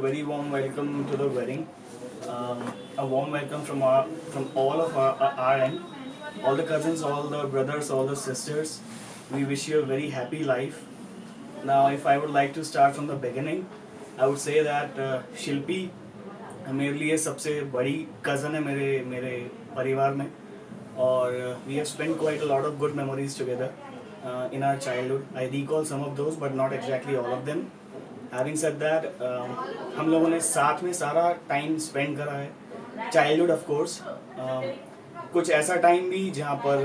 very warm welcome to the wedding. A warm welcome from all of our end, all the cousins, all the brothers, all the sisters. We wish you a very happy life. Now, if I would like to start from the beginning, I would say that शिल्पी मेरे लिए सबसे बड़ी cousin है मेरे परिवार में, और we have spent quite a lot of good memories together in our childhood. I recall some of those, but not exactly all of them. Having said that, हम लोगों ने साथ में सारा टाइम स्पेंड करा है, चाइल्डहुड ऑफ कोर्स, कुछ ऐसा टाइम भी जहाँ पर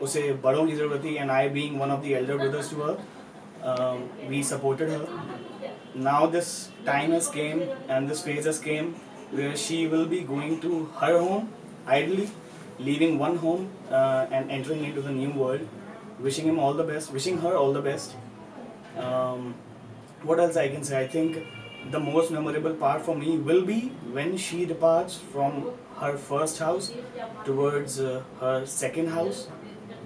उसे बड़ों की ज़रूरत थी, and I being one of the elder brothers to her, we supported her. Now this time has came and this phase has came where she will be going to her home, ideally leaving one home and entering into the new world. Wishing him all the best, wishing her all the best. What else I can say? I think the most memorable part for me will be when she departs from her first house towards her second house.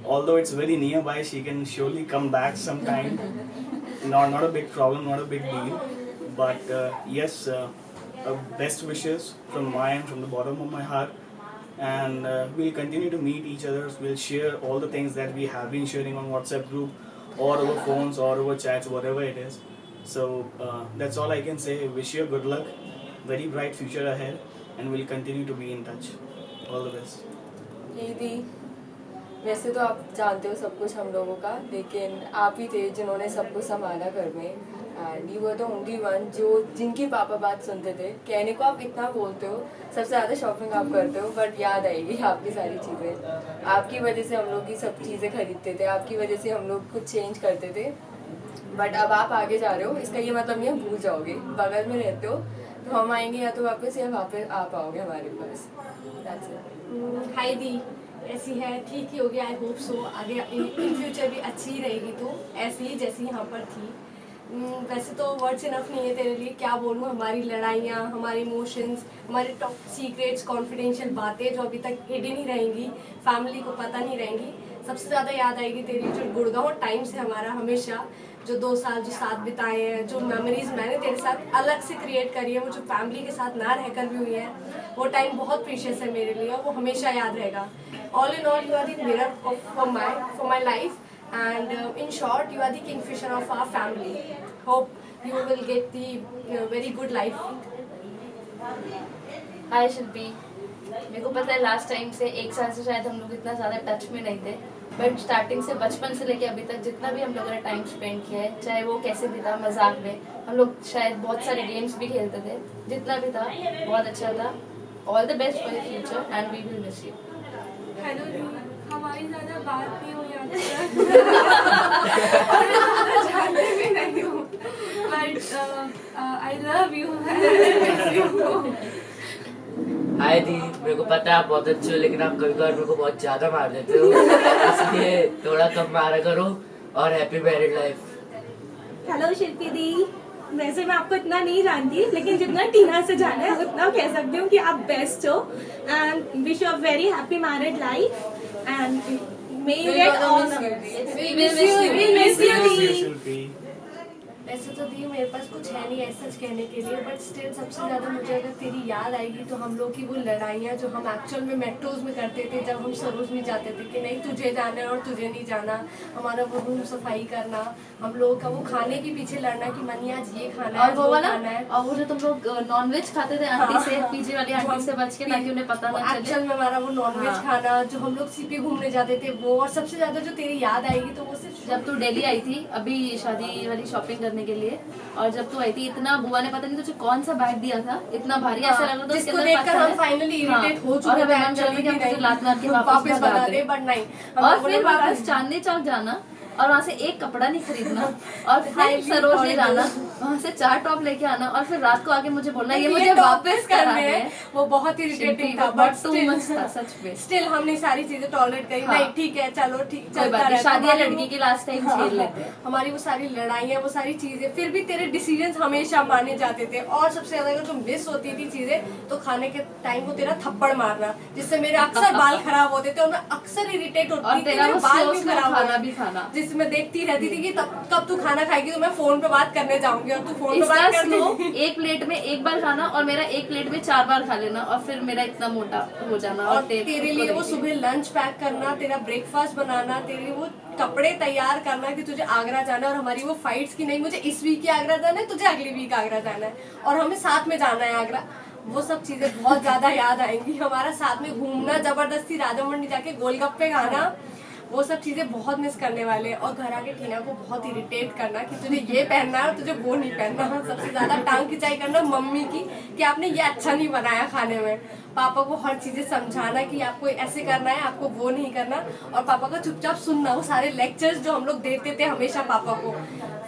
Although it's very nearby, she can surely come back sometime. Not a big problem, not a big deal. But yes, best wishes from my end, from the bottom of my heart. And we'll continue to meet each other. We'll share all the things that we have been sharing on WhatsApp group or over phones or over chats, whatever it is. So that's all I can say. Wish you good luck, very bright future ahead, and we'll continue to be in touch. All the best. दीदी, वैसे तो आप जानते हो सब कुछ हम लोगों का, लेकिन आप ही थे जिन्होंने सब कुछ संभाला घर में. And you were the only one जिनकी पापा बात सुनते थे. कहने को आप इतना बोलते हो, सबसे ज़्यादा शॉपिंग आप करते हो, बट याद आएगी आपकी सारी चीज़ें. आपकी वजह से हम लोग की सब चीज़ें खरीदते थे, आपकी वजह से हम लोग कुछ चेंज करते थे. बट अब आप आगे जा रहे हो, इसका ये मतलब नहीं है भूल जाओगे. बगल में रहते हो तो हम आएंगे या तो वापस या वापस आप आओगे हमारे पास. That's it. हाय दी, ऐसी है, ठीक ही होगी. आई होप सो आगे इन फ्यूचर भी अच्छी ही रहेगी, तो ऐसी ही जैसी यहाँ पर थी. वैसे तो वर्ड्स इनफ नहीं है तेरे लिए, क्या बोलूँ. हमारी लड़ाइयाँ, हमारे इमोशंस, हमारे टॉप सीक्रेट्स, कॉन्फिडेंशियल बातें जो अभी तक हिडन ही रहेंगी, फैमिली को पता नहीं रहेंगी. सबसे ज़्यादा याद आएगी तेरी जो गुड़गांव टाइम से हमारा हमेशा जो 2 साल जो साथ बिताए हैं, जो मेमोरीज मैंने तेरे साथ अलग से क्रिएट करी है, वो जो फैमिली के साथ ना रहकर भी हुई है, वो टाइम बहुत प्रीशियस है मेरे लिए, और वो हमेशा याद रहेगा. All in all, you are the mirror for my life, and in short you are the kingfisher of our family. Hope you will get the very good life. Hi Shilpi, मेरे को पता है लास्ट टाइम से 1 साल से शायद हम लोग इतना ज़्यादा टच में नहीं थे, बट स्टार्टिंग से बचपन से लेके अभी तक जितना भी हम लोगों ने टाइम स्पेंड किया है, चाहे वो कैसे भी था, मजाक में हम लोग शायद बहुत सारे गेम्स भी खेलते थे, जितना भी था बहुत अच्छा था. All the best for the future and we will miss you. Hello दी, हमारी ज़्यादा बात नहीं हुई आज जानते भी नहीं हूँ, बट आई लव यू. हाय दी, मेरे को पता है आप बहुत अच्छे हो, लेकिन आप कभी कभार मेरे को बहुत ज़्यादा मार देते हो, इसलिए थोड़ा कम मारा करो, और हैप्पी मैरिड लाइफ. हेलो शिल्पी दी, वैसे मैं आपको इतना नहीं जानती, लेकिन जितना टीना से जाना है उतना कह सकती हूँ कि आप बेस्ट हो, and wish you a very happy married life, and may you get all the best. ऐसे तो दी मेरे पास कुछ है नहीं ऐसा कहने के लिए, बट स्टिल सबसे ज़्यादा मुझे अगर तेरी याद आएगी तो हम लोग की वो लड़ाइयाँ जो हम एक्चुअल में मेट्रोज में करते थे, जब हम सरोजनी जाते थे कि नहीं तुझे जाना है और तुझे नहीं जाना, हमारा वो रूम सफाई करना, हम लोग का वो खाने के पीछे लड़ना कि मनी आज ये खाना है, और वो वाला, खाना है. और वो जो तुम लोग नॉनवेज खाते थे आंटी से, पीछे वाली आंटी से बच के, ताकि उन्हें पता ना चले. एक्चुअल में हमारा वो नॉनवेज खाना, जो हम लोग सीपी घूमने जाते थे वो, और सबसे ज़्यादा जो तेरी याद आएगी तो वो सिर्फ जब तू दिल्ली आई थी अभी शादी वाली शॉपिंग करने के लिए, और जब तू आई थी, इतना बुआ ने पता नहीं तुझे कौन सा बैग दिया था, इतना भारी ऐसा लग रहा था, जिसको देखकर हम फाइनली इरिटेट हो चुके थे, एक्चुअली कि नहीं लात मार के वापस बना दे, बट नहीं. और फिर वापस चांदनी चौक जाना, और वहाँ से एक कपड़ा नहीं खरीदना, और फिर सरोजनी जाना, वहाँ से 4 टॉप लेके आना, और फिर रात को आके मुझे बोलना ये मुझे वापस करना है. वो बहुत इरिटेटिंग था, बट टू मच था सच में. स्टिल हमने सारी चीजें टॉलरेट करी. नहीं ठीक है, चलो ठीक चलता रहता. शादी है लड़की की लास्ट टाइम झेल लेते हैं. हमारी वो सारी लड़ाइयाँ, वो सारी चीजें, फिर भी तेरे डिसीजंस हमेशा माने जाते थे. और सबसे ज्यादा अगर तुम मिस होती थी चीजें तो खाने के टाइम वो तेरा थप्पड़ मारना, जिससे मेरे अक्सर बाल खराब होते थे, और मैं अक्सर इरिटेट होती थी, तेरा बाल भी खाना खराब भी खाना, जैसे मैं देखती रहती थी कि कब तू खाना खाएगी, तो मैं फोन पे बात करने जाऊंगी और तू फोन पे इसका बात कर स्लो रही थी। एक प्लेट में एक बार खाना और मेरा एक प्लेट में 4 बार खा लेना और फिर मेरा इतना मोटा हो जाना। और तेरे लिए वो सुबह लंच पैक करना, तेरा ब्रेकफास्ट बनाना, तेरे लिए वो कपड़े तैयार करना कि तुझे आगरा जाना है, और हमारी वो फाइट्स की नहीं मुझे इस वीक ही आगरा जाना है, तुझे अगली वीक आगरा जाना है और हमें साथ में जाना है आगरा। वो सब चीजें बहुत ज्यादा याद आएंगी। हमारा साथ में घूमना, जबरदस्ती राजा मंडी जाके गोलगप्पे खाना, वो सब चीजें बहुत मिस करने वाले हैं। और घर आके टीना को बहुत इरिटेट करना कि तुझे ये पहनना है और तुझे वो नहीं पहनना। सबसे ज्यादा टांग खिंचाई करना मम्मी की कि आपने ये अच्छा नहीं बनाया खाने में। पापा को हर चीजें समझाना कि आपको ऐसे करना है, आपको वो नहीं करना, और पापा का चुपचाप सुनना वो सारे लेक्चर्स जो हम लोग देते थे हमेशा पापा को।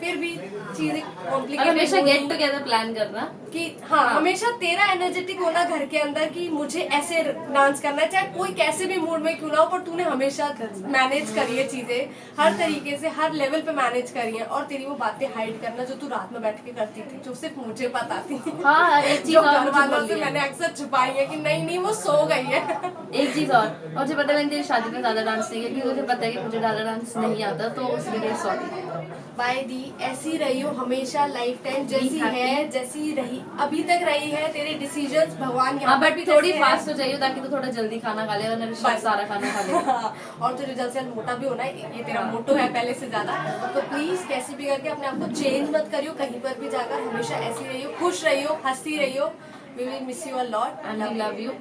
फिर भी चीजें और कॉम्प्लिकेटेड हमेशा गेट टुगेदर प्लान करना कि हाँ हमेशा तेरा एनर्जेटिक होना घर के अंदर कि मुझे ऐसे डांस करना है, चाहे कोई कैसे भी मूड में क्यों ना हो, पर तूने हमेशा मैनेज करी है चीजें हर तरीके से, हर लेवल पे मैनेज करी है। और तेरी वो बातें हाइड करना जो तू रात में बैठ के करती थी, जो सिर्फ मुझे पता थी। हाँ, एक चीज जो और घर मुझे वालों बोली से है। मैंने अक्सर छुपाई है कि नहीं वो सो गई है। एक चीज और मुझे पता है मैंने तेरी शादी में ज्यादा डांस नहीं किया क्योंकि मुझे पता है कि मुझे ज्यादा डांस नहीं आता, तो उसके लिए सॉरी। बाय दी, ऐसी रही हो हमेशा लाइफ टाइम, जैसी happy. है जैसी रही अभी तक रही है। तेरे डिसीजंस भगवान हाँ यहाँ पर बट भी थोड़ी जैसे हैं। फास्ट हो जाइए ताकि तू थोड़ा जल्दी खाना खा ले, वरना ऋषभ सारा खाना खा ले। और तुझे जल्द से जल्द मोटा भी होना है, ये तेरा मोटो है पहले से ज्यादा। तो प्लीज कैसे भी करके अपने आप को चेंज मत करियो, कहीं पर भी जाकर हमेशा ऐसी रहियो, खुश रहियो, हंसती रहियो। We will miss you a lot And we love you.